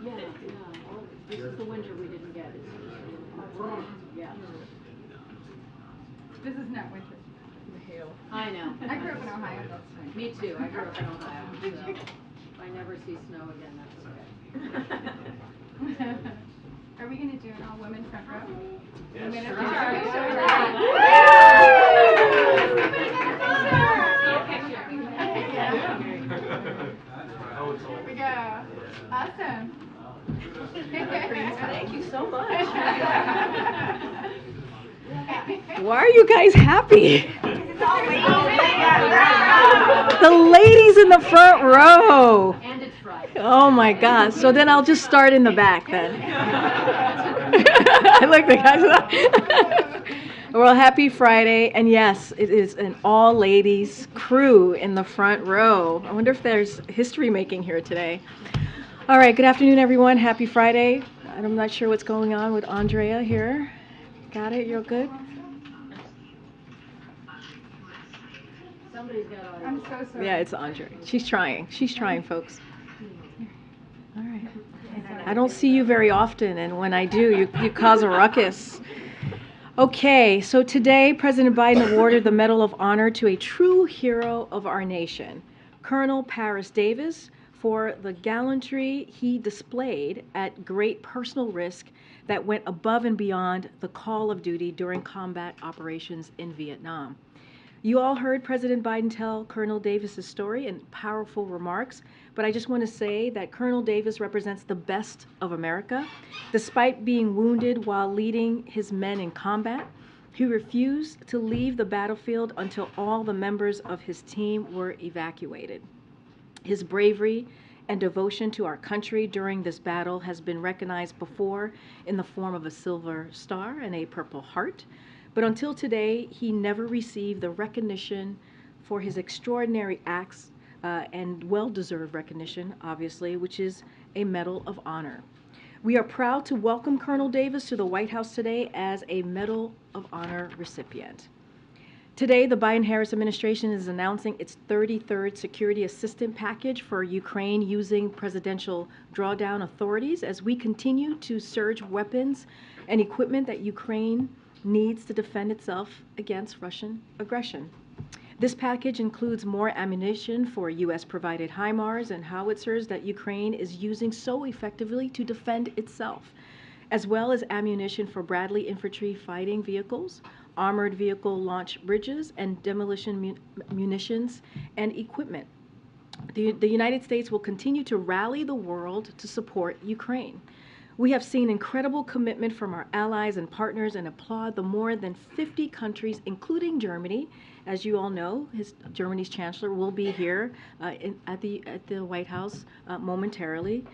Yeah, yeah. Well, this is the winter we didn't get. Yeah. This is not winter. I know. I grew up in Ohio, that's winter. Me too. I grew up in Ohio, so if I never see snow again, that's okay. Are we going to do an all-women front row? Yes, Women sure. of Here we go. Awesome. Thank you so much. Why are you guys happy? The ladies in the front row. And it's Friday. Oh my gosh. So then I'll just start in the back then. I like the guys. Well, happy Friday. And yes, it is an all ladies crew in the front row. I wonder if there's history making here today. All right. Good afternoon, everyone. Happy Friday. I'm not sure what's going on with Andrea here. Got it? You're good? Somebody's got audio. I'm so sorry. Yeah, it's Andrea. She's trying. She's trying, folks. All right. I don't see you very often, and when I do, you cause a ruckus. Okay, so today, President Biden awarded the Medal of Honor to a true hero of our nation, Colonel Paris Davis, for the gallantry he displayed at great personal risk that went above and beyond the call of duty during combat operations in Vietnam. You all heard President Biden tell Colonel Davis's story in powerful remarks, but I just want to say that Colonel Davis represents the best of America. Despite being wounded while leading his men in combat, he refused to leave the battlefield until all the members of his team were evacuated. His bravery and devotion to our country during this battle has been recognized before in the form of a Silver Star and a Purple Heart. But until today, he never received the recognition for his extraordinary acts and well-deserved recognition, obviously, which is a Medal of Honor. We are proud to welcome Colonel Davis to the White House today as a Medal of Honor recipient. Today, the Biden-Harris administration is announcing its 33rd Security Assistance Package for Ukraine using presidential drawdown authorities as we continue to surge weapons and equipment that Ukraine needs to defend itself against Russian aggression. This package includes more ammunition for U.S.-provided HIMARS and howitzers that Ukraine is using so effectively to defend itself, as well as ammunition for Bradley infantry fighting vehicles, armored vehicle launch bridges, and demolition munitions and equipment. The United States will continue to rally the world to support Ukraine. We have seen incredible commitment from our allies and partners and applaud the more than 50 countries, including Germany. As you all know, Germany's chancellor will be here at the White House momentarily,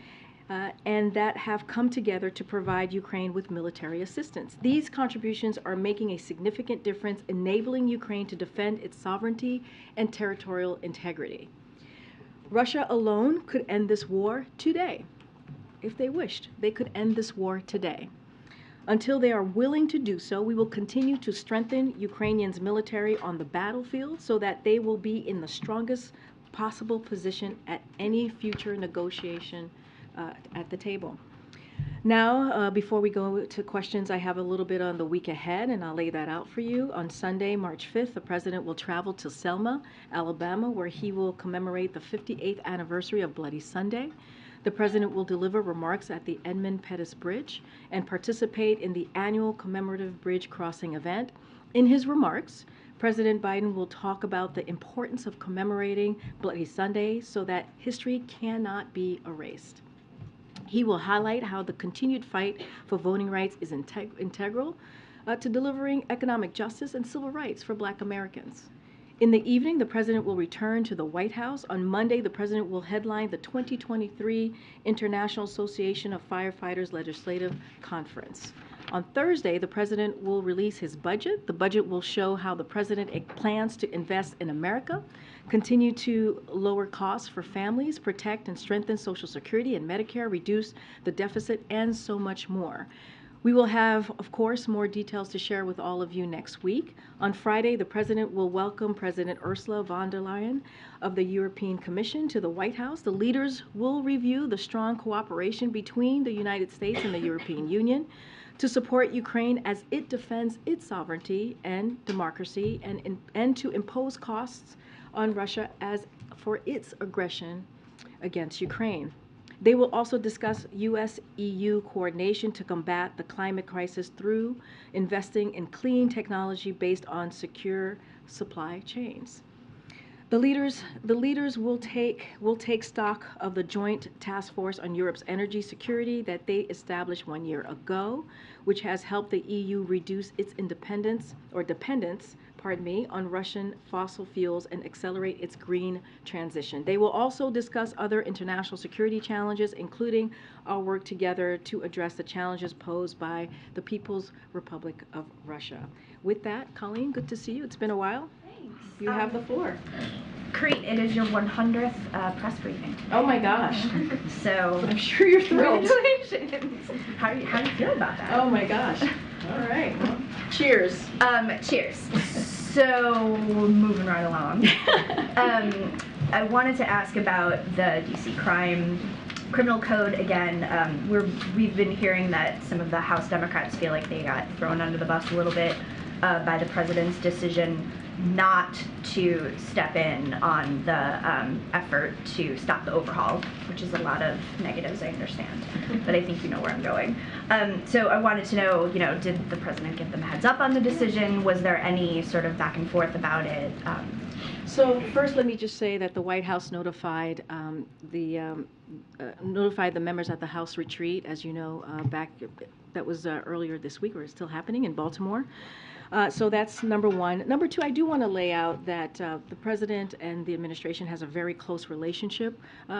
and that have come together to provide Ukraine with military assistance. These contributions are making a significant difference, enabling Ukraine to defend its sovereignty and territorial integrity. Russia alone could end this war today. If they wished, they could end this war today. Until they are willing to do so, we will continue to strengthen Ukrainians' military on the battlefield so that they will be in the strongest possible position at any future negotiation at the table. Now, before we go to questions, I have a little bit on the week ahead, and I'll lay that out for you. On Sunday, March 5th, the President will travel to Selma, Alabama, where he will commemorate the 58th anniversary of Bloody Sunday. The President will deliver remarks at the Edmund Pettus Bridge and participate in the annual commemorative bridge crossing event. In his remarks, President Biden will talk about the importance of commemorating Bloody Sunday so that history cannot be erased. He will highlight how the continued fight for voting rights is integral to delivering economic justice and civil rights for Black Americans. In the evening, the President will return to the White House. On Monday, the President will headline the 2023 International Association of Firefighters Legislative Conference. On Thursday, the President will release his budget. The budget will show how the President plans to invest in America, continue to lower costs for families, protect and strengthen Social Security and Medicare, reduce the deficit, and so much more. We will have, of course, more details to share with all of you next week. On Friday, the President will welcome President Ursula von der Leyen of the European Commission to the White House. The leaders will review the strong cooperation between the United States and the European Union to support Ukraine as it defends its sovereignty and democracy, and to impose costs on Russia as for its aggression against Ukraine. They will also discuss U.S.-EU coordination to combat the climate crisis through investing in clean technology based on secure supply chains. The leaders will take stock of the joint task force on Europe's energy security that they established 1 year ago, which has helped the EU reduce its dependence on Russian fossil fuels and accelerate its green transition. They will also discuss other international security challenges, including our work together to address the challenges posed by the People's Republic of Russia. With that, Colleen, good to see you. It's been a while. Thanks. You have the floor. Karine, it is your 100th press briefing. Oh my gosh. So I'm sure you're thrilled. congratulations. How do you feel about that? Oh my gosh. All right. Well, cheers. Cheers. So moving right along. I wanted to ask about the DC criminal code again. We've been hearing that some of the House Democrats feel like they got thrown under the bus a little bit by the president's decision not to step in on the effort to stop the overhaul, which is a lot of negatives, I understand, but I think you know where I'm going. So I wanted to know, did the president give them a heads up on the decision? Was there any sort of back and forth about it? So first, let me just say that the White House notified the members at the House retreat, as you know, that was earlier this week, or it's still happening in Baltimore. So that's number one. Number two, I do want to lay out that the president and the administration has a very close relationship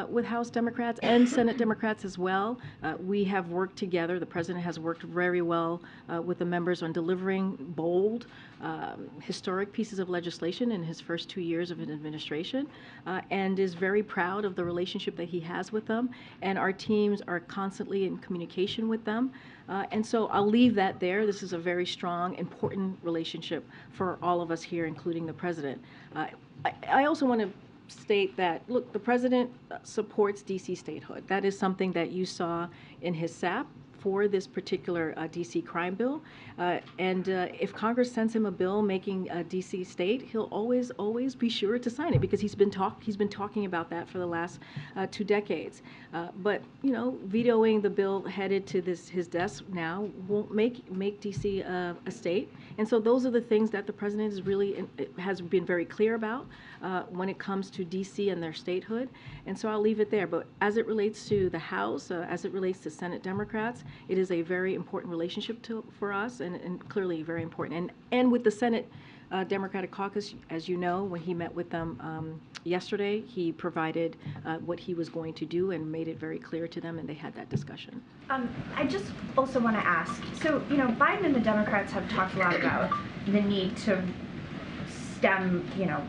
with House Democrats and Senate Democrats as well. We have worked together. The president has worked very well with the members on delivering bold, historic pieces of legislation in his first 2 years of an administration, and is very proud of the relationship that he has with them. And our teams are constantly in communication with them. And so I'll leave that there. This is a very strong, important relationship for all of us here, including the president. I also want to state that, look, the president supports DC statehood. That is something that you saw in his SAP for this particular DC crime bill. And if Congress sends him a bill making DC state, he'll always be sure to sign it, because he's been talking about that for the last 2 decades. But vetoing the bill headed to his desk now won't make DC a state. And so those are the things that the president has been very clear about when it comes to DC and their statehood. And so I'll leave it there. But as it relates to the House, as it relates to Senate Democrats, it is a very important relationship for us, and clearly very important. And with the Senate Democratic Caucus, as you know, when he met with them yesterday, he provided what he was going to do and made it very clear to them, and they had that discussion. I just also want to ask, so, Biden and the Democrats have talked a lot about the need to stem,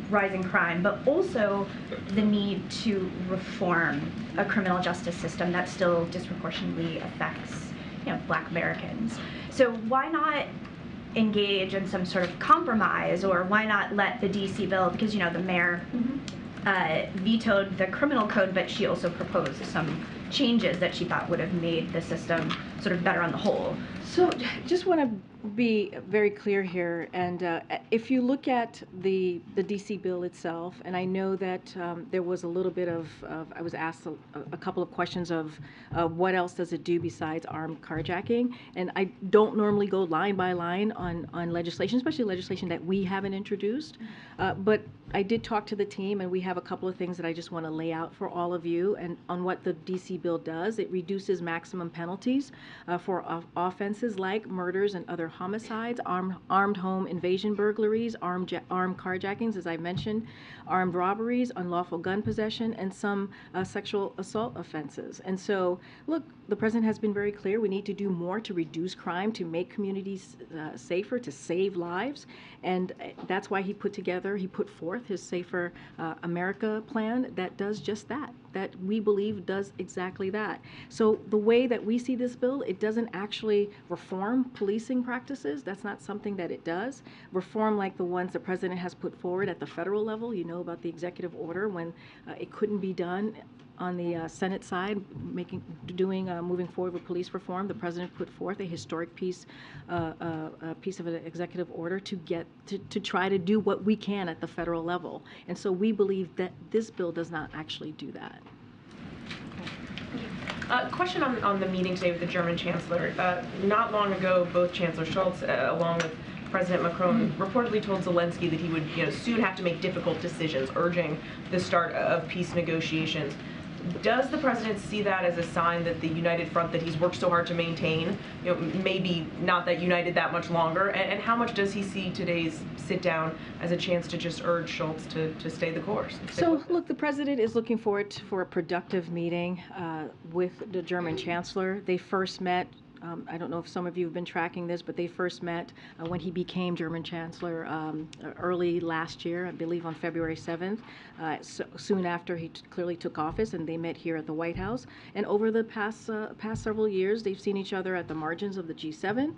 rising crime, but also the need to reform a criminal justice system that still disproportionately affects, Black Americans. So why not engage in some sort of compromise, or why not let the DC bill, because, the mayor vetoed the criminal code, but she also proposed some changes that she thought would have made the system sort of better on the whole. So just want to be very clear here, and if you look at the DC bill itself, and I know that there was a little bit of I was asked a couple of questions of what else does it do besides armed carjacking, and I don't normally go line by line on legislation, especially legislation that we haven't introduced, but I did talk to the team, and we have a couple of things that I just want to lay out for all of you. And on what the DC bill does, it reduces maximum penalties for offenses like murders and other homicides, armed home invasion burglaries, armed carjackings, as I mentioned, armed robberies, unlawful gun possession, and some sexual assault offenses. And so, look, the president has been very clear. We need to do more to reduce crime, to make communities safer, to save lives. And that's why he put forth his Safer America plan that does just that we believe does exactly exactly that. So the way that we see this bill, it doesn't actually reform policing practices. That's not something that it does. Reform like the ones the president has put forward at the federal level. You know about the executive order when it couldn't be done on the Senate side, moving forward with police reform. The president put forth a historic piece of an executive order to try to do what we can at the federal level. And so we believe that this bill does not actually do that. Question on the meeting today with the German Chancellor. Not long ago, both Chancellor Scholz, along with President Macron, reportedly told Zelensky that he would soon have to make difficult decisions, urging the start of peace negotiations. Does the president see that as a sign that the united front that he's worked so hard to maintain, maybe not that united that much longer? And how much does he see today's sit down as a chance to just urge Scholz to stay the course? So, look, the president is looking forward for a productive meeting with the German Chancellor. They first met. I don't know if some of you have been tracking this, but they first met when he became German Chancellor early last year, I believe on February 7th, soon after he clearly took office, and they met here at the White House. And over the past several years, they've seen each other at the margins of the G7,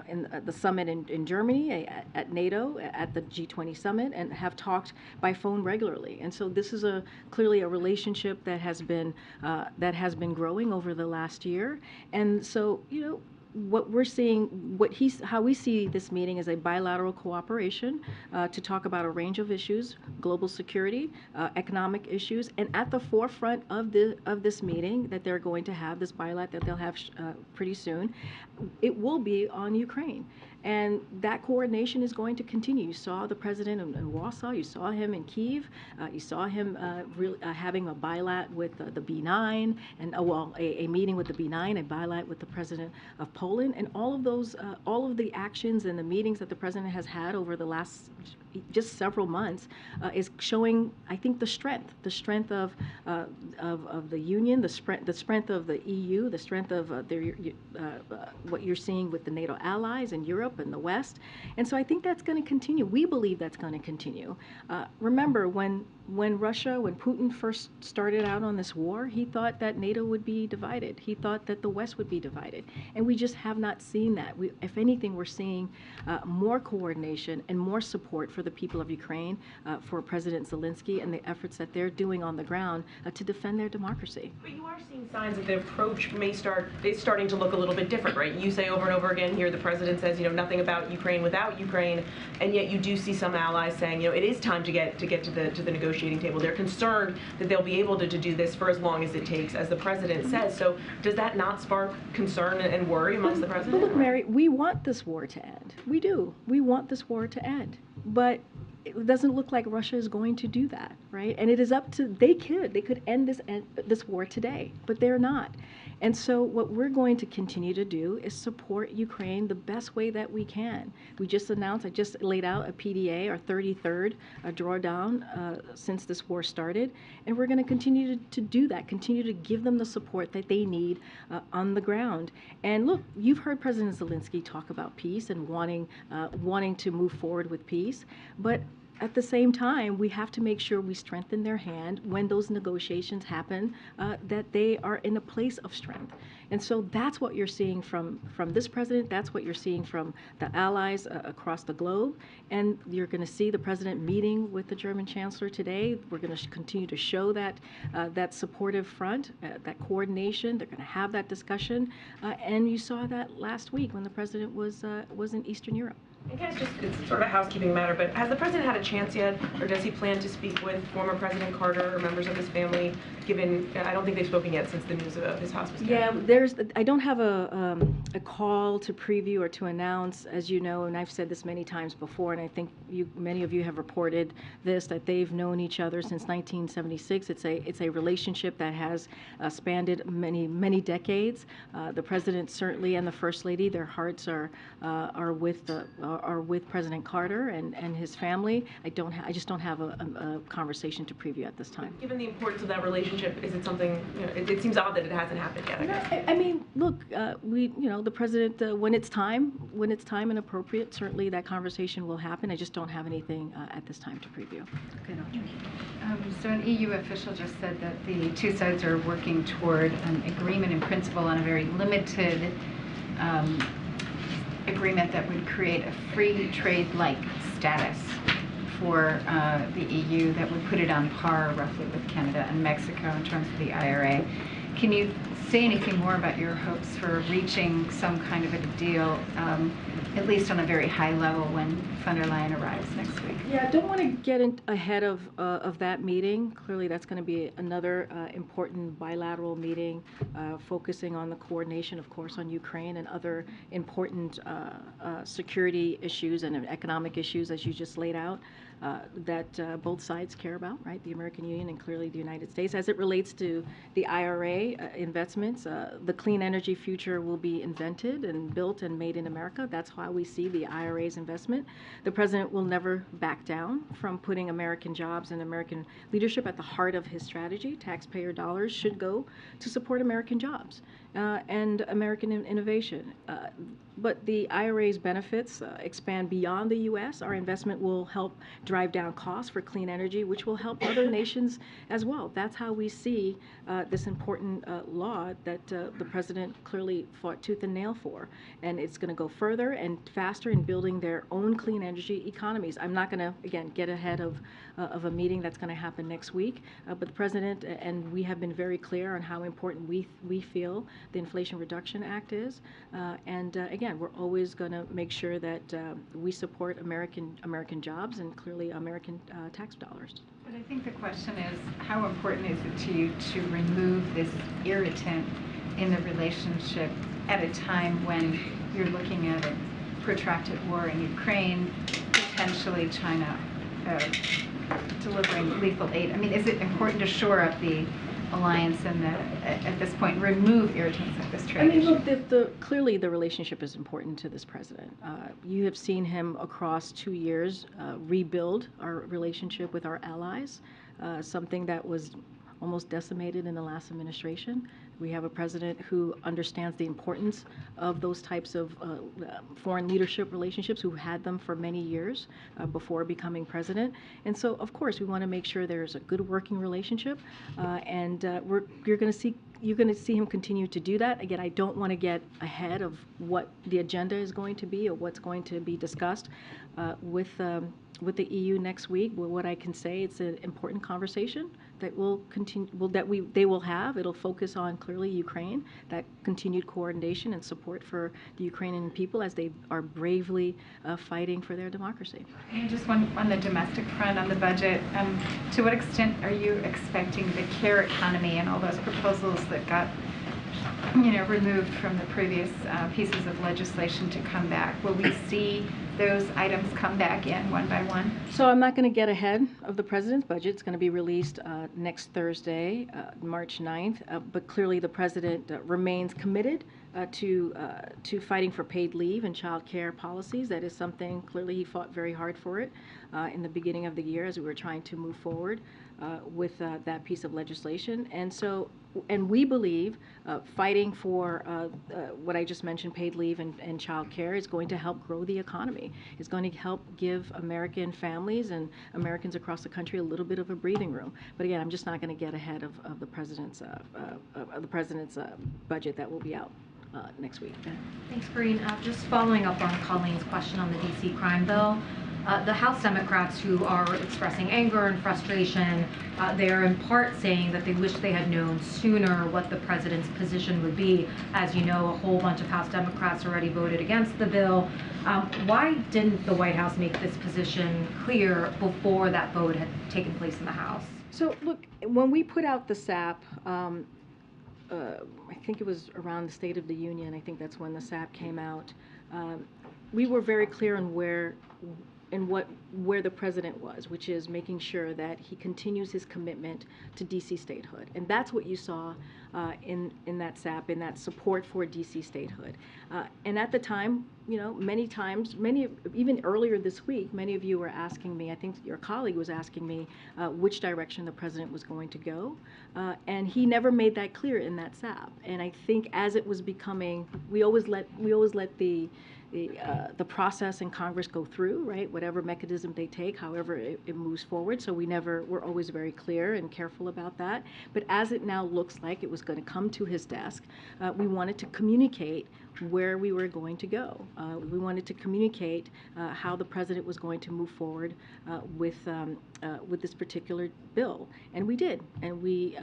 in the summit in Germany, at NATO, at the G20 summit, and have talked by phone regularly. And so this is clearly a relationship that has been growing over the last year. And so, what we're seeing, how we see this meeting is a bilateral cooperation to talk about a range of issues: global security, economic issues, and at the forefront of this meeting that they're going to have, this bilat that they'll have pretty soon, it will be on Ukraine. And that coordination is going to continue. You saw the president in Warsaw. You saw him in Kyiv. You saw him having a bilat with the B9, and a meeting with the B9, a bilat with the president of Poland, and all of the actions and the meetings that the president has had over the last just several months is showing, I think, the strength of the Union, the strength of the EU, the strength of what you're seeing with the NATO allies in Europe and the West. And so I think that's going to continue. We believe that's going to continue. Remember, when Putin first started out on this war, he thought that NATO would be divided. He thought that the West would be divided. And we just have not seen that. If anything, we're seeing more coordination and more support for the people of Ukraine, for President Zelensky and the efforts that they're doing on the ground to defend their democracy. But you are seeing signs that the approach is starting to look a little bit different, right? You say over and over again here, the president says, nothing about Ukraine without Ukraine, and yet you do see some allies saying, it is time to get to the negotiating table. They're concerned that they'll be able to do this for as long as it takes, as the president says. So does that not spark concern and worry amongst the president? But look, Mary, we want this war to end. We do. We want this war to end. But it doesn't look like Russia is going to do that, right? And it is up to, they could end this war today, but they're not. And so what we're going to continue to do is support Ukraine the best way that we can. I just laid out a PDA, our 33rd drawdown since this war started, and we're going to continue to do that, continue to give them the support that they need on the ground. And look, you've heard President Zelensky talk about peace and wanting to move forward with peace, but at the same time, we have to make sure we strengthen their hand when those negotiations happen, that they are in a place of strength. And so that's what you're seeing from this president. That's what you're seeing from the allies across the globe. And you're going to see the president meeting with the German chancellor today. We're going to continue to show that supportive front, that coordination. They're going to have that discussion. And you saw that last week when the president was in Eastern Europe. I guess it's sort of a housekeeping matter, but has the president had a chance yet, or does he plan to speak with former President Carter or members of his family, given, I don't think they've spoken yet since the news of his hospice care? Yeah, I don't have a call to preview or to announce, as you know, and I've said this many times before, and I think many of you have reported this, that they've known each other since 1976. It's a relationship that has spanned many decades. The president certainly and the first lady, their hearts are with are with President Carter and his family. I just don't have a conversation to preview at this time. Given the importance of that relationship, is it something, it seems odd that it hasn't happened yet, I guess. I mean, look, the president, when it's time and appropriate, certainly that conversation will happen. I just don't have anything at this time to preview. Okay, So an EU official just said that the two sides are working toward an agreement in principle on a very limited agreement that would create a free trade-like status for the EU that would put it on par roughly with Canada and Mexico in terms of the IRA. Can you say anything more about your hopes for reaching some kind of a deal, at least on a very high level, when von der Leyen arrives next week? Yeah, I don't want to get ahead of that meeting. Clearly, that's going to be another important bilateral meeting focusing on the coordination, of course, on Ukraine and other important security issues and economic issues, as you just laid out, that both sides care about, right? The American Union and clearly the United States. As it relates to the IRA investments, the clean energy future will be invented and built and made in America. That's how we see the IRA's investment. The president will never back down from putting American jobs and American leadership at the heart of his strategy. Taxpayer dollars should go to support American jobs and American innovation. But the IRA's benefits expand beyond the U.S. Our investment will help drive down costs for clean energy, which will help other nations as well. That's how we see this important law that the president clearly fought tooth and nail for. And it's going to go further and faster in building their own clean energy economies. I'm not going to, again, get ahead of a meeting that's going to happen next week. But the president and we have been very clear on how important we feel the Inflation Reduction Act is. Again, we're always going to make sure that we support American jobs and clearly American tax dollars. But I think the question is, how important is it to you to remove this irritant in the relationship at a time when you're looking at a protracted war in Ukraine, potentially China delivering lethal aid? I mean, is it important to shore up the alliance and at this point remove irritants at this trade? I mean, look, clearly the relationship is important to this president. You have seen him across 2 years rebuild our relationship with our allies, something that was almost decimated in the last administration. We have a president who understands the importance of those types of foreign leadership relationships, who had them for many years before becoming president. And so, of course, we want to make sure there's a good working relationship, and you're going to see him continue to do that. Again, I don't want to get ahead of what the agenda is going to be or what's going to be discussed with the EU next week. Well, what I can say, it's an important conversation that will continue. They will have. It'll focus on clearly Ukraine, that continued coordination and support for the Ukrainian people as they are bravely fighting for their democracy. And just one on the domestic front, on the budget, to what extent are you expecting the care economy and all those proposals that got removed from the previous pieces of legislation to come back? Will we see those items come back in one by one? So I'm not going to get ahead of the president's budget. It's going to be released next Thursday, March 9th. But clearly the president remains committed to fighting for paid leave and child care policies. That is something, clearly he fought very hard for it in the beginning of the year as we were trying to move forward with that piece of legislation. And we believe fighting for what I just mentioned, paid leave and child care, is going to help grow the economy. It's going to help give American families and Americans across the country a little bit of a breathing room. But again, I'm just not going to get ahead of the president's budget that will be out next week. Thanks, Karine. Just following up on Colleen's question on the D.C. crime bill. The House Democrats who are expressing anger and frustration, they are in part saying that they wish they had known sooner what the president's position would be. As you know, a whole bunch of House Democrats already voted against the bill. Why didn't the White House make this position clear before that vote had taken place in the House? So look, when we put out the SAP, I think it was around the State of the Union, I think that's when the SAP came out, we were very clear on where the president was, which is making sure that he continues his commitment to DC statehood. And that's what you saw in that SAP, in that support for DC statehood. And at the time, you know, many times, even earlier this week, many of you were asking me, I think your colleague was asking me which direction the president was going to go. And he never made that clear in that SAP. And I think as it was becoming, we always let the process in Congress go through, right? Whatever mechanism they take, however it moves forward. So we're always very clear and careful about that. But as it now looks like it was going to come to his desk, we wanted to communicate where we were going to go. We wanted to communicate how the president was going to move forward with this particular bill, and we did, and we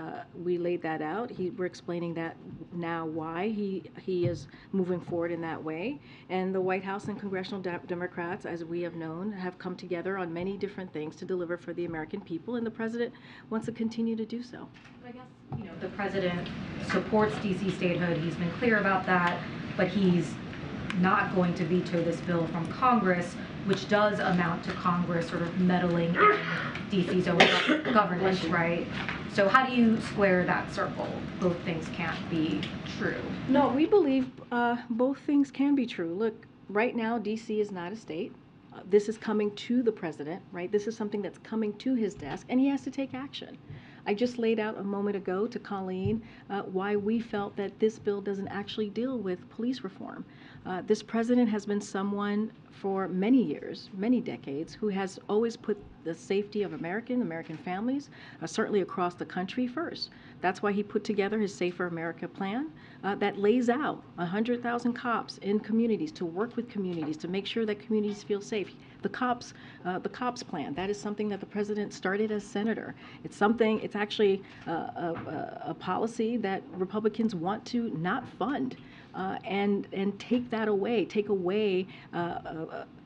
laid that out. We're explaining that now why he is moving forward in that way, and the White House and congressional Democrats, as we have known, have come together on many different things to deliver for the American people, and the president wants to continue to do so. I guess, you know, the president supports DC statehood. He's been clear about that, but he's not going to veto this bill from Congress, which does amount to Congress sort of meddling in DC's own governance, right? So how do you square that circle? Both things can't be true. No, we believe both things can be true. Look, right now, DC is not a state. This is coming to the president, right? This is something that's coming to his desk, and he has to take action. I just laid out a moment ago to Colleen why we felt that this bill doesn't actually deal with police reform. This president has been someone for many years, many decades, who has always put the safety of American families, certainly across the country, first. That's why he put together his Safer America plan that lays out 100,000 cops in communities to work with communities to make sure that communities feel safe. The cops plan, that is something that the president started as senator. It's actually a policy that Republicans want to not fund and take away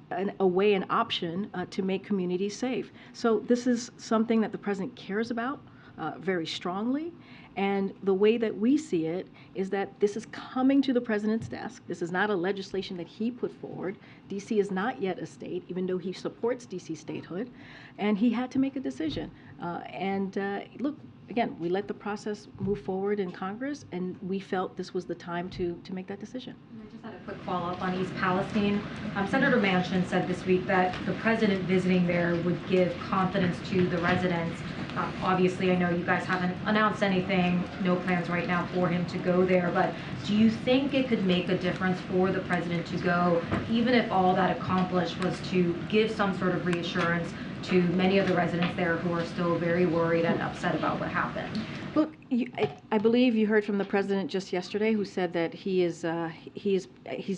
an option to make communities safe. So this is something that the president cares about very strongly. And the way that we see it is that this is coming to the president's desk. This is not a legislation that he put forward. DC is not yet a state, even though he supports DC statehood. And he had to make a decision. Look, again, we let the process move forward in Congress, and we felt this was the time to make that decision. I just had a quick follow-up on East Palestine. Senator Manchin said this week that the president visiting there would give confidence to the residents. Obviously, I know you guys haven't announced anything, no plans right now for him to go there, but do you think it could make a difference for the president to go, even if all that accomplished was to give some sort of reassurance to many of the residents there who are still very worried and upset about what happened? Look, I believe you heard from the president just yesterday, who said that he's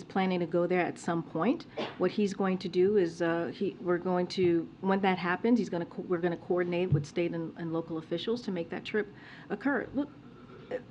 planning to go there at some point. What he's going to do is when that happens, we're going to coordinate with state and local officials to make that trip occur. Look,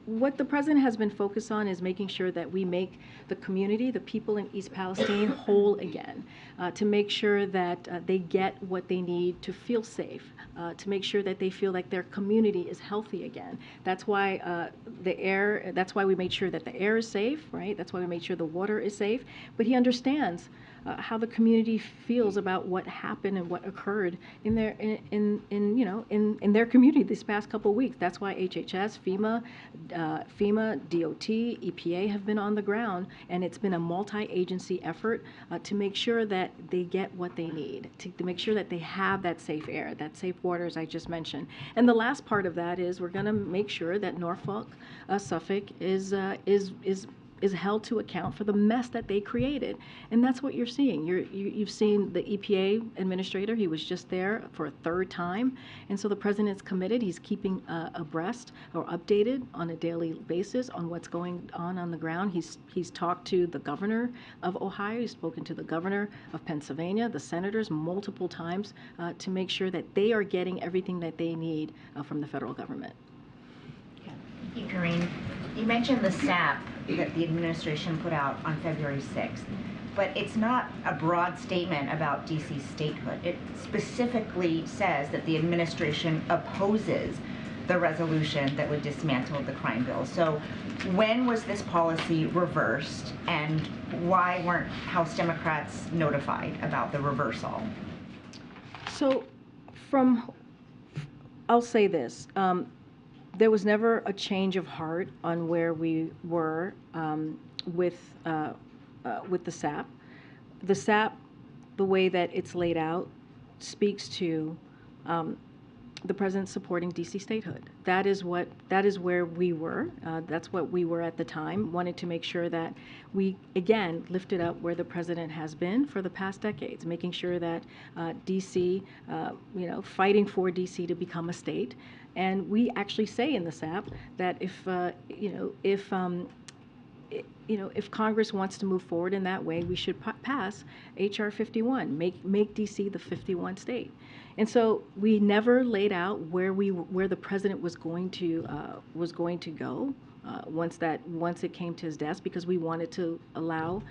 what the president has been focused on is making sure that we make the community, the people in East Palestine, whole again, to make sure that they get what they need to feel safe, to make sure that they feel like their community is healthy again. That's why that's why we made sure that the air is safe, right? That's why we made sure the water is safe. But he understands how the community feels about what happened and what occurred in their community this past couple of weeks. That's why HHS, FEMA, DOT, EPA have been on the ground, and it's been a multi-agency effort to make sure that they get what they need, to make sure that they have that safe air, that safe water, as I just mentioned. And the last part of that is we're going to make sure that Norfolk, Suffolk is held to account for the mess that they created. And that's what you're seeing. You've seen the EPA administrator. He was just there for a third time. And so the president's committed. He's keeping abreast or updated on a daily basis on what's going on the ground. He's talked to the governor of Ohio. He's spoken to the governor of Pennsylvania, the senators multiple times to make sure that they are getting everything that they need from the federal government. Thank you, Karine. You mentioned the SAP that the administration put out on February 6th, but it's not a broad statement about DC statehood. It specifically says that the administration opposes the resolution that would dismantle the crime bill. So when was this policy reversed, and why weren't House Democrats notified about the reversal? So I'll say this. There was never a change of heart on where we were with the SAP. The SAP, the way that it's laid out, speaks to the president supporting DC statehood. That is where we were. That's what we were at the time. Wanted to make sure that we again lifted up where the president has been for the past decades, making sure that DC, fighting for DC to become a state. And we actually say in the SAP that if Congress wants to move forward in that way, we should pass H.R. 51, make D.C. the 51 state. And so we never laid out where the president was going to go once it came to his desk, because we wanted to allow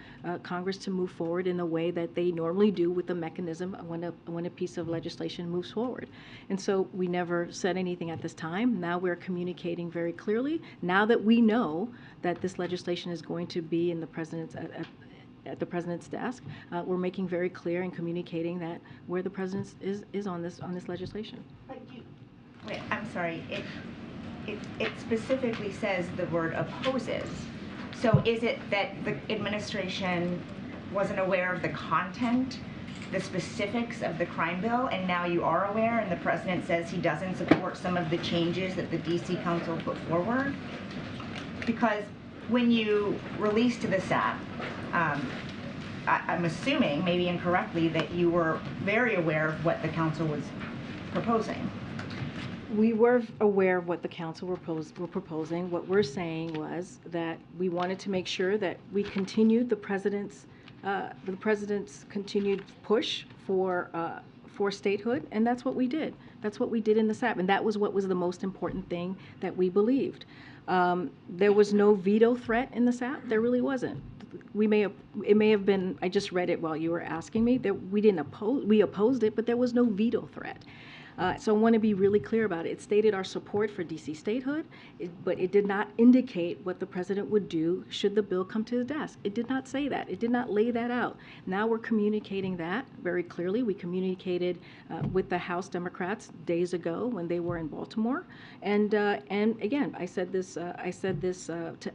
Congress to move forward in the way that they normally do with the mechanism when a piece of legislation moves forward. And so we never said anything at this time. Now we're communicating very clearly. Now that we know that this legislation is going to be in the president's at the president's desk, we're making very clear and communicating that where the president is on this legislation. But wait, I'm sorry. It specifically says the word opposes. So is it that the administration wasn't aware of the content, the specifics of the crime bill, and now you are aware, and the president says he doesn't support some of the changes that the DC Council put forward? Because when you released the SAP, I'm assuming, maybe incorrectly, that you were very aware of what the council was proposing. We were aware of what the council were proposing. What we're saying was that we wanted to make sure that we continued the president's continued push for statehood, and that's what we did. That's what we did in the SAP, and that was what was the most important thing that we believed. There was no veto threat in the SAP. There really wasn't. It may have been. I just read it while you were asking me. That we opposed it, but there was no veto threat. So I want to be really clear about it. It stated our support for DC statehood, but it did not indicate what the president would do should the bill come to his desk. It did not say that. It did not lay that out. Now we're communicating that very clearly. We communicated with the House Democrats days ago when they were in Baltimore, and again, I said this to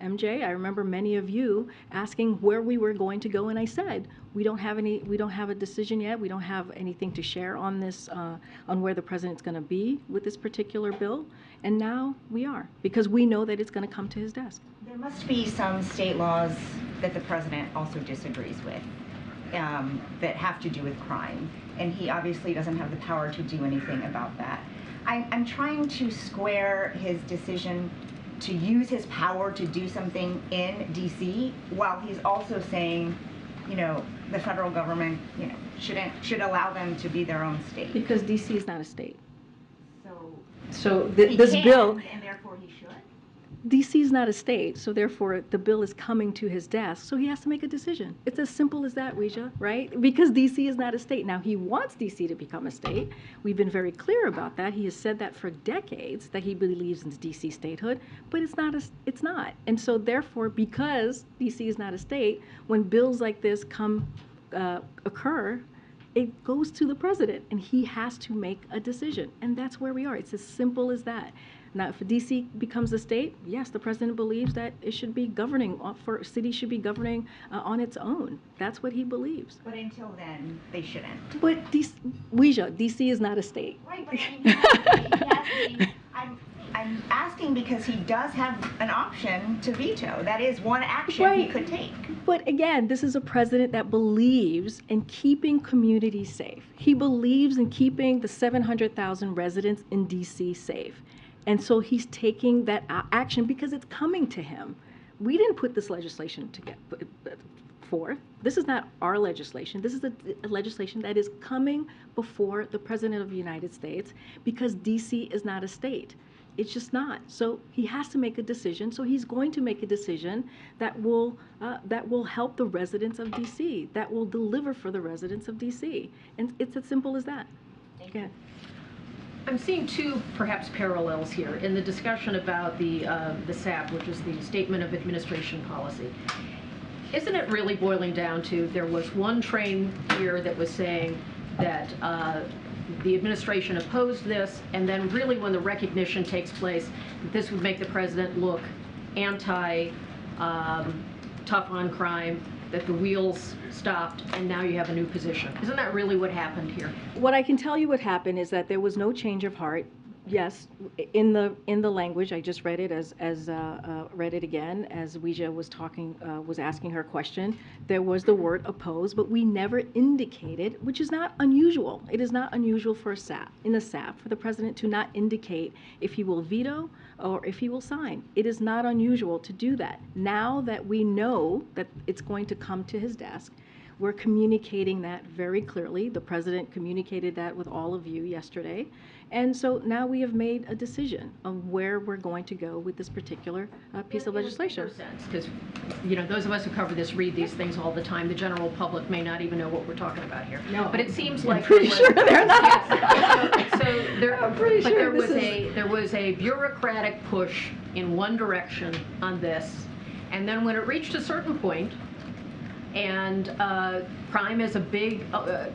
MJ. I remember many of you asking where we were going to go, and I said we don't have a decision yet. We don't have anything to share on this, on where the president's going to be with this particular bill, and now we are, because we know that it's going to come to his desk. There must be some state laws that the president also disagrees with that have to do with crime, and he obviously doesn't have the power to do anything about that. I'm trying to square his decision to use his power to do something in D.C. while he's also saying, the federal government, should allow them to be their own state. Because D.C. is not a state. So this bill, and therefore he should? D.C. is not a state, so therefore the bill is coming to his desk, so he has to make a decision. It's as simple as that, Weija, right? Because D.C. is not a state. Now, he wants D.C. to become a state. We've been very clear about that. He has said that for decades, that he believes in D.C. statehood, but it's not. And so therefore, because D.C. is not a state, when bills like this occur, it goes to the president, and he has to make a decision. And that's where we are. It's as simple as that. Now, if D.C. becomes a state, yes, the president believes that it should be governing, city should be governing on its own. That's what he believes. But until then, they shouldn't. But Weija, D.C. is not a state. Right, but I'm asking because he does have an option to veto. That is one action he could take. But again, this is a president that believes in keeping communities safe. He believes in keeping the 700,000 residents in D.C. safe. And so he's taking that action because it's coming to him. We didn't put this legislation forth. This is not our legislation. This is a legislation that is coming before the President of the United States because D.C. is not a state. It's just not. So he has to make a decision. So he's going to make a decision that will help the residents of D.C., that will deliver for the residents of D.C. And it's as simple as that. Thank you. I'm seeing two perhaps parallels here in the discussion about the SAP, which is the Statement of Administration Policy. Isn't it really boiling down to there was one train here that was saying that the administration opposed this, and then really when the recognition takes place, this would make the president look tough on crime, that the wheels stopped, and now you have a new position. Isn't that really what happened here? What I can tell you what happened is that there was no change of heart. Yes, in the language, I just read it read it again as Weija was asking her question. There was the word oppose, but we never indicated, which is not unusual. It is not unusual for a SAP for the president to not indicate if he will veto or if he will sign. It is not unusual to do that. Now that we know that it's going to come to his desk, we're communicating that very clearly. The president communicated that with all of you yesterday. And so now we have made a decision on where we're going to go with this particular piece of legislation. Because, you know, those of us who cover this read these things all the time. The general public may not even know what we're talking about here. No. But it seems like... I'm pretty sure they're not. There was a bureaucratic push in one direction on this. And then when it reached a certain point, and crime is a big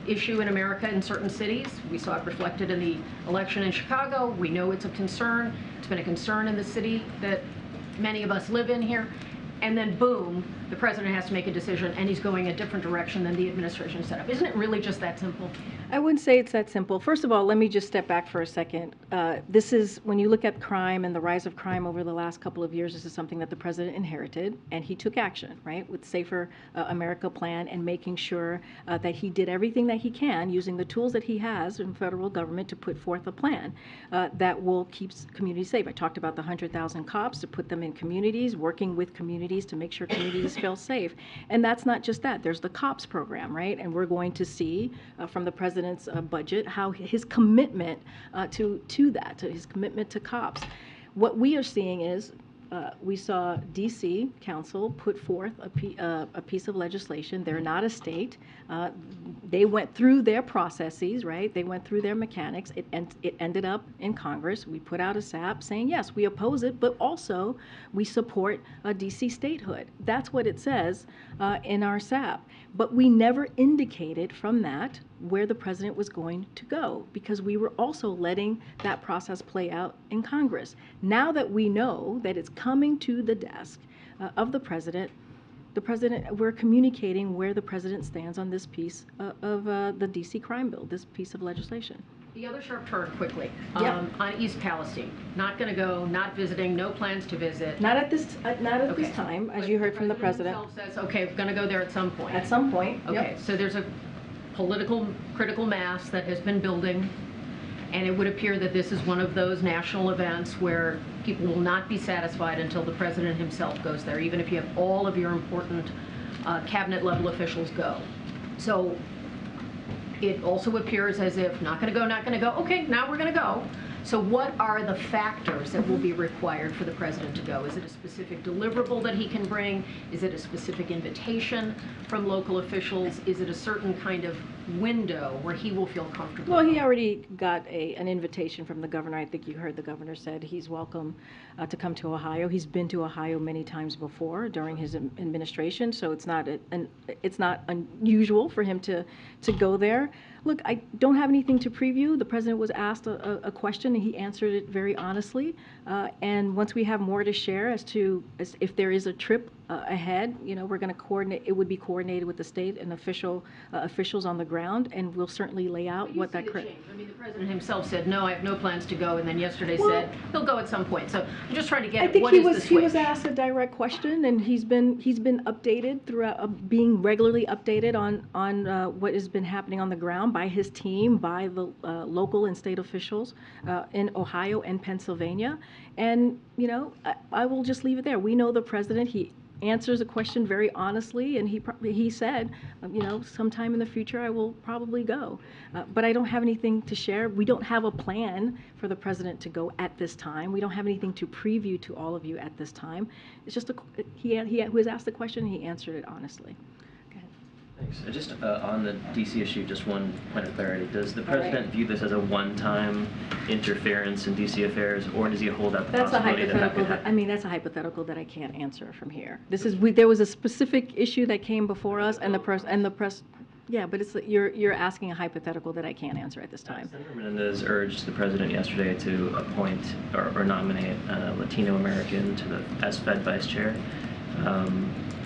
issue in America in certain cities. We saw it reflected in the election in Chicago. We know it's a concern. It's been a concern in the city that many of us live in here. And then boom, the president has to make a decision, and he's going a different direction than the administration set up. Isn't it really just that simple? I wouldn't say it's that simple. First of all, let me just step back for a second. This is, when you look at crime and the rise of crime over the last couple of years, this is something that the president inherited, and he took action, right, with Safer America plan and making sure that he did everything that he can using the tools that he has in federal government to put forth a plan that will keep communities safe. I talked about the 100,000 cops to put them in communities, working with communities to make sure communities feel safe. And that's not just that. There's the COPS program, right? And we're going to see from the president's budget how his commitment to his commitment to COPS. What we are seeing is we saw D.C. Council put forth a piece of legislation. They're not a state. They went through their processes, right? They went through their mechanics. It ended up in Congress. We put out a SAP saying, yes, we oppose it, but also we support D.C. statehood. That's what it says in our SAP. But we never indicated from that where the president was going to go, because we were also letting that process play out in Congress. Now that we know that it's coming to the desk of the president, we're communicating where the president stands on this piece of the D.C. crime bill, this piece of legislation. The other sharp turn quickly, Yep. On East Palestine. Not going to go, not visiting, no plans to visit. Not at this Okay. this time, as you heard from the president. Himself says, okay, we're going to go there at some point. At some point, Okay, yep. so there's a political critical mass that has been building, and it would appear that this is one of those national events where people will not be satisfied until the president himself goes there, even if you have all of your important cabinet level officials go. So it also appears as if not going to go, okay, now we're going to go. So what are the factors that will be required for the president to go? Is it a specific deliverable that he can bring? Is it a specific invitation from local officials? Is it a certain kind of window where he will feel comfortable? Well, he already got an invitation from the governor. I think you heard the governor said he's welcome to come to Ohio. He's been to Ohio many times before during his administration, so it's not unusual for him to go there. Look, I don't have anything to preview. The president was asked a question, and he answered it very honestly. And once we have more to share as if there is a trip ahead, you know, we're going to coordinate. It would be coordinated with the state and officials on the ground, and we'll certainly lay out what that. I mean, the president himself said, "No, I have no plans to go," and then yesterday said he'll go at some point. So I'm just trying to get. I think what he is was the switch? he was asked a direct question, and he's been updated throughout, being regularly updated on what has been happening on the ground by his team, by the local and state officials in Ohio and Pennsylvania. And you know, I will just leave it there. We know the president. He answers a question very honestly, and he said, you know, sometime in the future I will probably go, but I don't have anything to share. We don't have a plan for the president to go at this time. We don't have anything to preview to all of you at this time. It's just he was asked the question, and he answered it honestly. Thanks. Just on the D.C. issue, just one point of clarity. Does the president view this as a one-time interference in D.C. affairs, or does he hold up the possibility that could happen? I mean, that's a hypothetical that I can't answer from here. There was a specific issue that came before us, and the press. Yeah, but you're asking a hypothetical that I can't answer at this time. Senator Menendez urged the president yesterday to appoint or nominate a Latino American as Fed vice chair.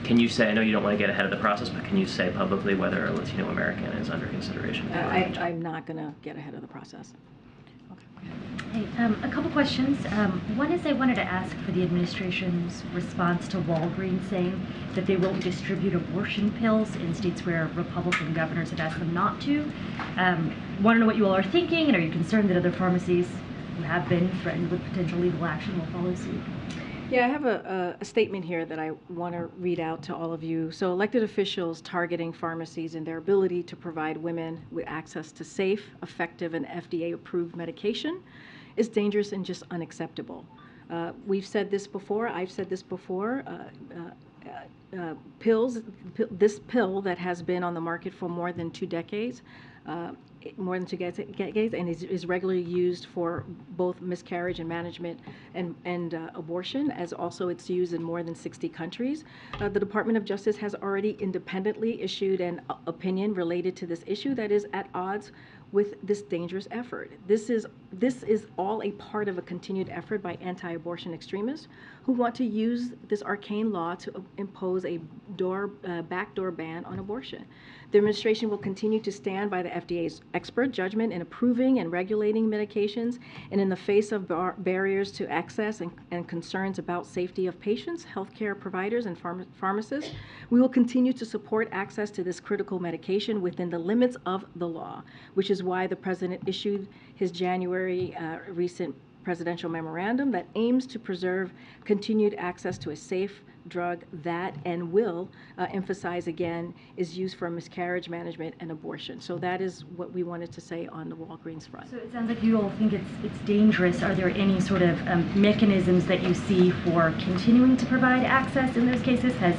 Can you say, I know you don't want to get ahead of the process, but can you say publicly whether a Latino American is under consideration? I'm not going to get ahead of the process. Hey, a couple questions. One is I wanted to ask for the administration's response to Walgreens saying that they won't distribute abortion pills in states where Republican governors have asked them not to. Want to know what you all are thinking, and are you concerned that other pharmacies who have been threatened with potential legal action will follow suit? Yeah, I have a statement here that I want to read out to all of you. So elected officials targeting pharmacies and their ability to provide women with access to safe, effective, and FDA-approved medication is dangerous and just unacceptable. We've said this before. I've said this before. This pill that has been on the market for more than 2 decades, and is regularly used for both miscarriage and management and abortion, as also it's used in more than 60 countries. The Department of Justice has already independently issued an opinion related to this issue that is at odds with this dangerous effort. This is all a part of a continued effort by anti-abortion extremists who want to use this arcane law to impose a backdoor ban on abortion. The administration will continue to stand by the FDA's expert judgment in approving and regulating medications, and in the face of barriers to access and concerns about safety of patients, healthcare providers, and pharmacists, we will continue to support access to this critical medication within the limits of the law, which is why the President issued his January recent presidential memorandum that aims to preserve continued access to a safe drug that, and will emphasize again, is used for miscarriage management and abortion. So that is what we wanted to say on the Walgreens front. So it sounds like you all think it's dangerous. Are there any sort of mechanisms that you see for continuing to provide access in those cases? Has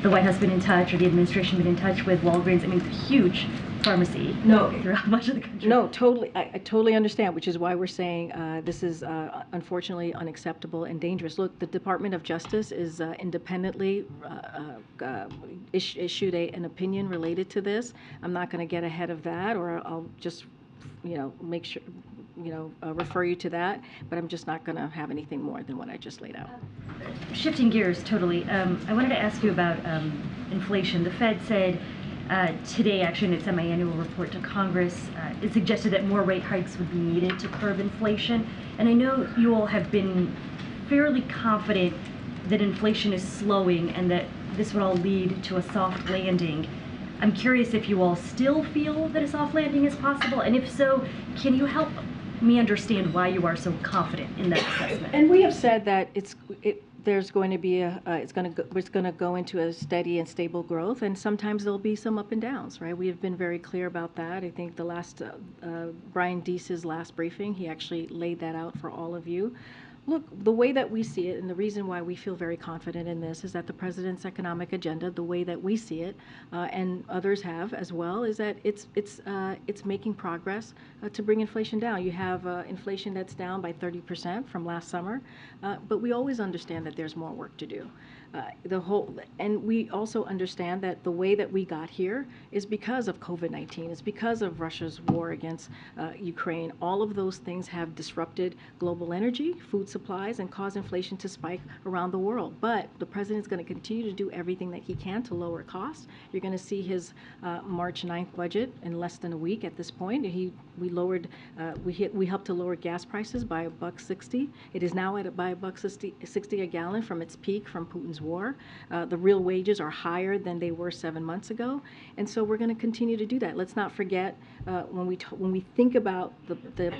the White House been in touch, or the administration been in touch with Walgreens? I mean, it's a huge pharmacy throughout much of the country. No, totally. I totally understand, which is why we're saying this is unfortunately unacceptable and dangerous. Look, the Department of Justice is independently issued an opinion related to this. I'm not going to get ahead of that, or I'll just, make sure, refer you to that, but I'm just not going to have anything more than what I just laid out. Shifting gears totally, I wanted to ask you about inflation. The Fed said today, actually, in its semi-annual report to Congress, it suggested that more rate hikes would be needed to curb inflation. And I know you all have been fairly confident that inflation is slowing and that this would all lead to a soft landing. I'm curious if you all still feel that a soft landing is possible, and if so, can you help me understand why you are so confident in that assessment? And we have said that there's going to be it's going to go into a steady and stable growth, and sometimes there'll be some up and downs, right? We have been very clear about that. I think the last Brian Deese's last briefing, he actually laid that out for all of you. Look, the way that we see it, and the reason why we feel very confident in this, is that the president's economic agenda, the way that we see it, and others have as well, is that it's making progress to bring inflation down. You have inflation that's down by 30% from last summer, but we always understand that there's more work to do. And we also understand that the way that we got here is because of COVID-19. It's because of Russia's war against Ukraine. All of those things have disrupted global energy, food supplies, and caused inflation to spike around the world. But the president's going to continue to do everything that he can to lower costs. You're going to see his March 9th budget in less than a week at this point. We helped to lower gas prices by $1.60. It is now by $1.60 a gallon from its peak from Putin's war. The real wages are higher than they were 7 months ago, and so we're going to continue to do that. Let's not forget when we think about the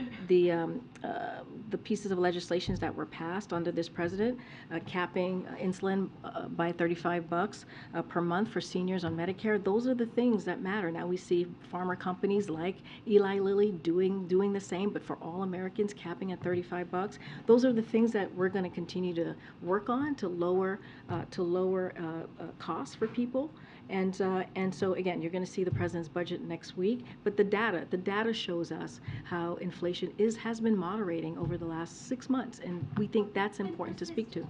pieces of legislations that were passed under this president, capping insulin by $35 per month for seniors on Medicare. Those are the things that matter. Now we see pharma companies like Eli Lilly doing the same, but for all Americans, capping at $35. Those are the things that we're going to continue to work on to lower costs for people. And so again, you're going to see the president's budget next week. But the data shows us how inflation has been moderating over the last 6 months, and we think that's important to speak to.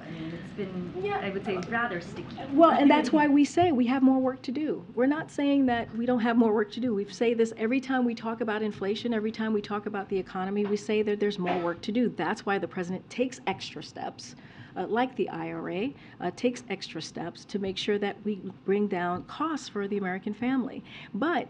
I mean, it's been, Yeah. I would say, rather sticky. Well, and that's why we say we have more work to do. We're not saying that we don't have more work to do. We say this every time we talk about inflation, every time we talk about the economy, we say that there's more work to do. That's why the president takes extra steps, like the IRA, takes extra steps to make sure that we bring down costs for the American family. But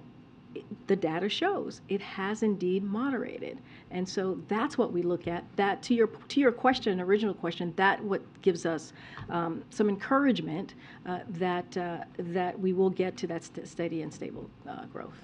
the data shows it has indeed moderated, and so that's what we look at. That to your question, original question, that what gives us some encouragement that we will get to that steady and stable growth.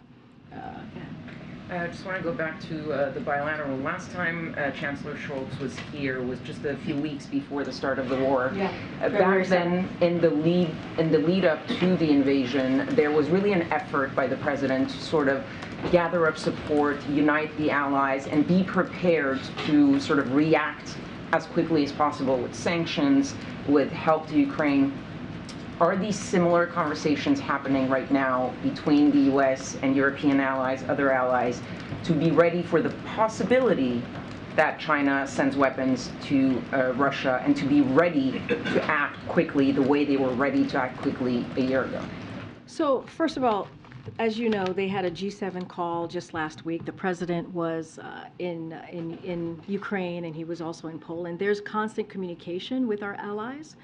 I just want to go back to the bilateral. Last time Chancellor Scholz was here was just a few weeks before the start of the war. Yeah, Back then, in the lead up to the invasion, there was really an effort by the president to sort of gather up support, unite the allies, and be prepared to sort of react as quickly as possible with sanctions, with help to Ukraine. Are these similar conversations happening right now between the U.S. and European allies, other allies, to be ready for the possibility that China sends weapons to Russia, and to be ready to act quickly the way they were ready to act quickly a year ago? So first of all, as you know, they had a G7 call just last week. The president was in Ukraine, and he was also in Poland. There's constant communication with our allies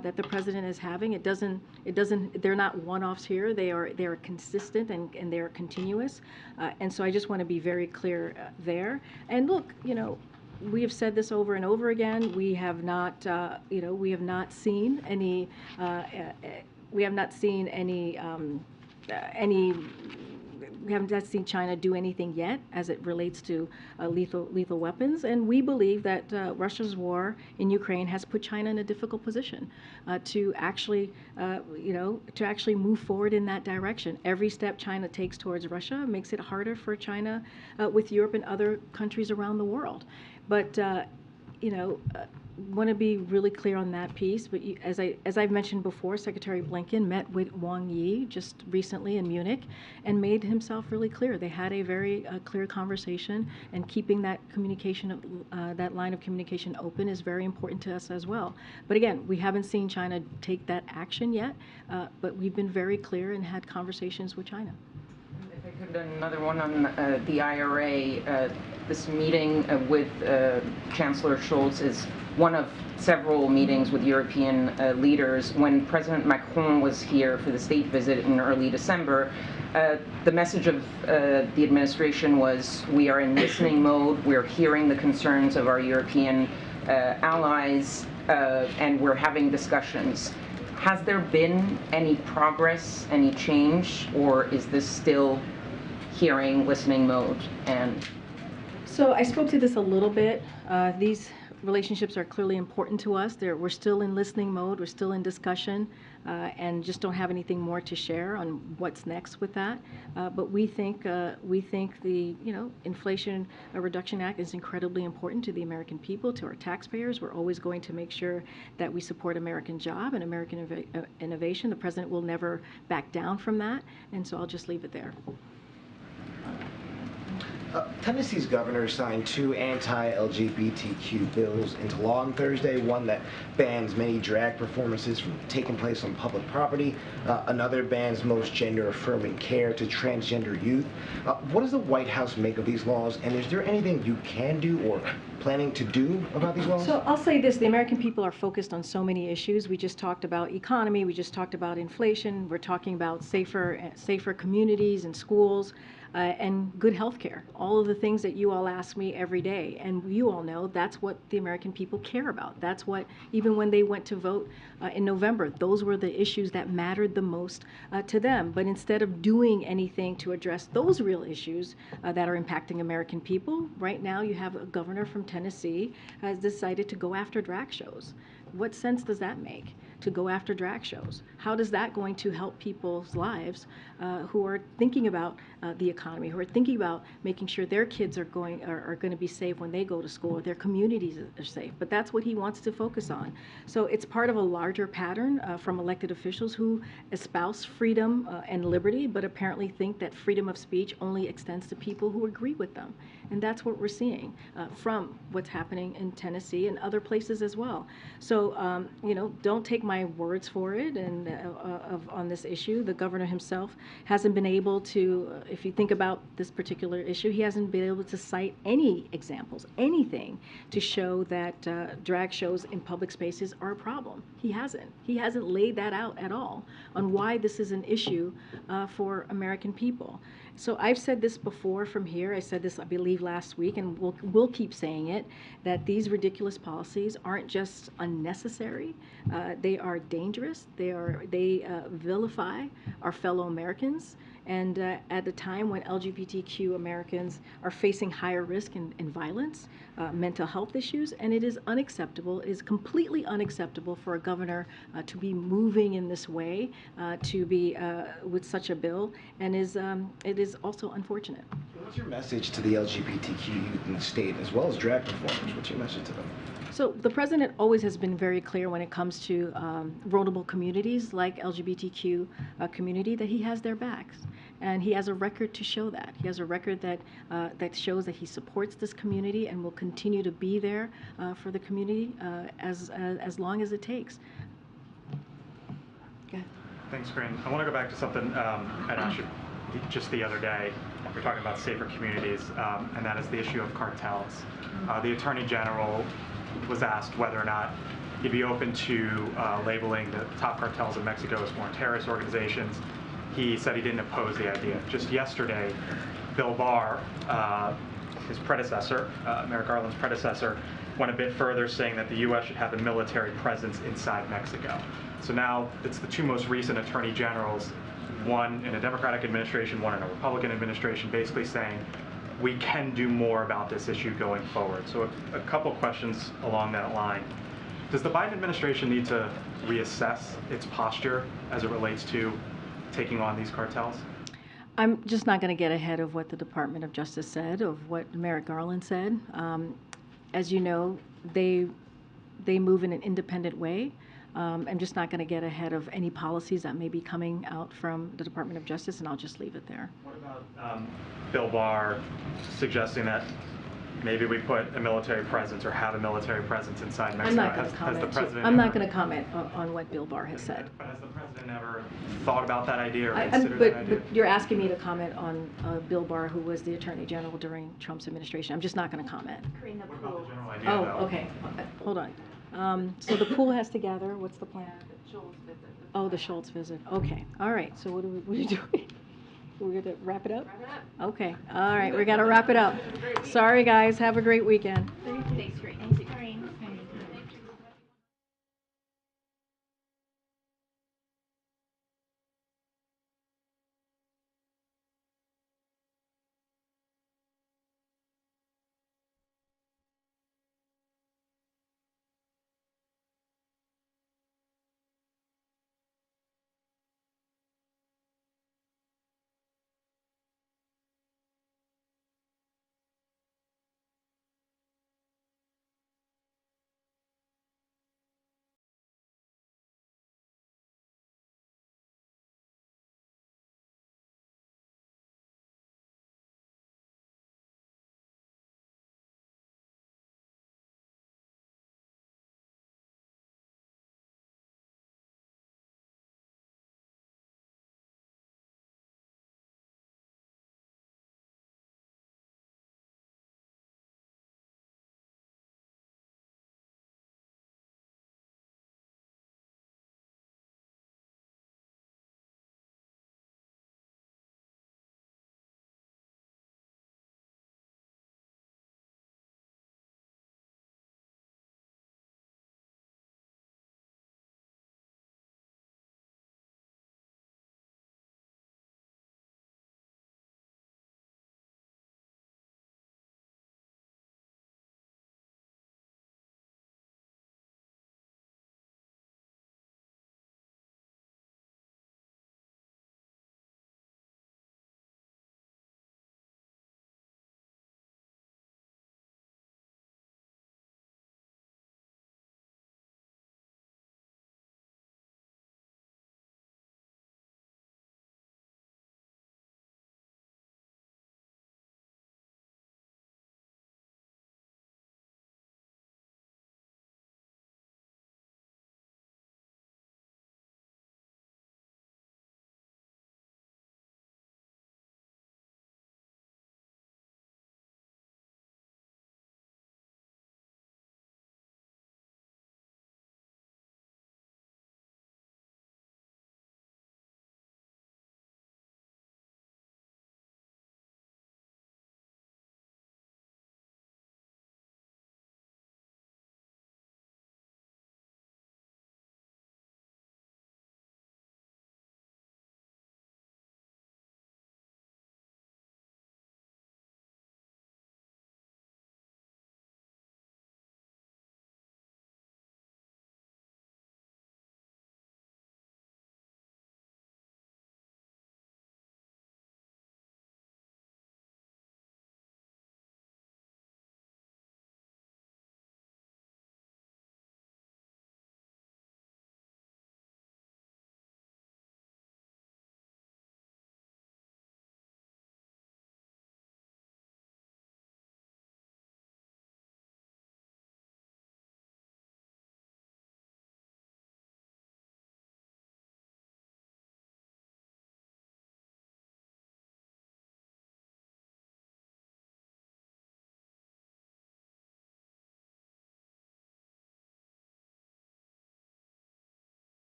that the president is having. They're not one-offs here. They are consistent and they are continuous. And so I just want to be very clear there. And look, you know, we have said this over and over again. We have not, we have not seen any. We haven't seen China do anything yet as it relates to lethal weapons, and we believe that Russia's war in Ukraine has put China in a difficult position to actually move forward in that direction. Every step China takes towards Russia makes it harder for China with Europe and other countries around the world. But want to be really clear on that piece, but as I've mentioned before, Secretary Blinken met with Wang Yi just recently in Munich and made himself really clear. They had a very clear conversation, and keeping that communication, that line of communication open is very important to us as well. But again, we haven't seen China take that action yet, but we've been very clear and had conversations with China. If I could, another one on the IRA. This meeting with Chancellor Scholz is one of several meetings with European leaders. When President Macron was here for the state visit in early December, the message of the administration was, we are in listening mode, we're hearing the concerns of our European allies, and we're having discussions. Has there been any progress, any change, or is this still hearing, listening mode? And so I spoke to this a little bit. These relationships are clearly important to us. We're still in listening mode. We're still in discussion, and just don't have anything more to share on what's next with that. But we think the Inflation Reduction Act is incredibly important to the American people, to our taxpayers. We're always going to make sure that we support American job and American innovation. The president will never back down from that, and so I'll just leave it there. Tennessee's governor signed 2 anti-LGBTQ bills into law on Thursday, one that bans many drag performances from taking place on public property. Another bans most gender-affirming care to transgender youth. What does the White House make of these laws, and is there anything you can do or planning to do about these laws? So I'll say this, the American people are focused on so many issues. We just talked about economy, we just talked about inflation, we're talking about safer communities and schools. And good health care, all of the things that you all ask me every day. And you all know that's what the American people care about. That's what, even when they went to vote in November, those were the issues that mattered the most to them. But instead of doing anything to address those real issues that are impacting American people, right now you have a governor from Tennessee has decided to go after drag shows. What sense does that make, to go after drag shows? How is that going to help people's lives who are thinking about the economy, who are thinking about making sure their kids are going to be safe when they go to school, their communities are safe? But that's what he wants to focus on. So it's part of a larger pattern from elected officials who espouse freedom and liberty, but apparently think that freedom of speech only extends to people who agree with them. And that's what we're seeing from what's happening in Tennessee and other places as well. So, don't take my words for it. And on this issue, the governor himself hasn't been able to, if you think about this particular issue, he hasn't been able to cite any examples, anything to show that drag shows in public spaces are a problem. He hasn't. He hasn't laid that out at all on why this is an issue for American people. So I've said this before from here. I said this, I believe, last week, and we'll keep saying it, that these ridiculous policies aren't just unnecessary. They are dangerous. They vilify our fellow Americans. And at a time when LGBTQ Americans are facing higher risk in violence, mental health issues, and it is unacceptable, it is completely unacceptable for a governor to be moving in this way, to be with such a bill, and it is also unfortunate. What's your message to the LGBTQ youth in the state, as well as drag performers? What's your message to them? So the president always has been very clear when it comes to vulnerable communities like LGBTQ community, that he has their backs, and he has a record to show that. He has a record that shows that he supports this community and will continue to be there for the community as long as it takes. Go ahead. Thanks, Karine. I want to go back to something I'd asked you just the other day. We're talking about safer communities, and that is the issue of cartels. The Attorney General was asked whether or not he'd be open to labeling the top cartels in Mexico as foreign terrorist organizations. He said he didn't oppose the idea. Just yesterday, Bill Barr, his predecessor, Merrick Garland's predecessor, went a bit further, saying that the U.S. should have a military presence inside Mexico. So now it's the two most recent attorney generals, one in a Democratic administration, one in a Republican administration, basically saying we can do more about this issue going forward. So a couple questions along that line. Does the Biden administration need to reassess its posture as it relates to taking on these cartels? I'm just not going to get ahead of what the Department of Justice said, of what Merrick Garland said. As you know, they move in an independent way. I'm just not going to get ahead of any policies that may be coming out from the Department of Justice, and I'll just leave it there. What about Bill Barr suggesting that maybe we put a military presence or have a military presence inside Mexico? I'm not going to comment. I'm not going to comment on what Bill Barr has said. But has the president ever thought about that idea or considered that idea? But you're asking me to comment on Bill Barr, who was the Attorney General during Trump's administration. I'm just not going to comment. What about the general idea, though? Okay. Hold on. So the pool has to gather. What's the plan? Oh, the Schultz visit. Okay. All right. So what are we doing? We're going to wrap it up? Wrap it up. Okay. All right. We got to wrap it up. Sorry, guys. Have a great weekend. Thanks, Karine.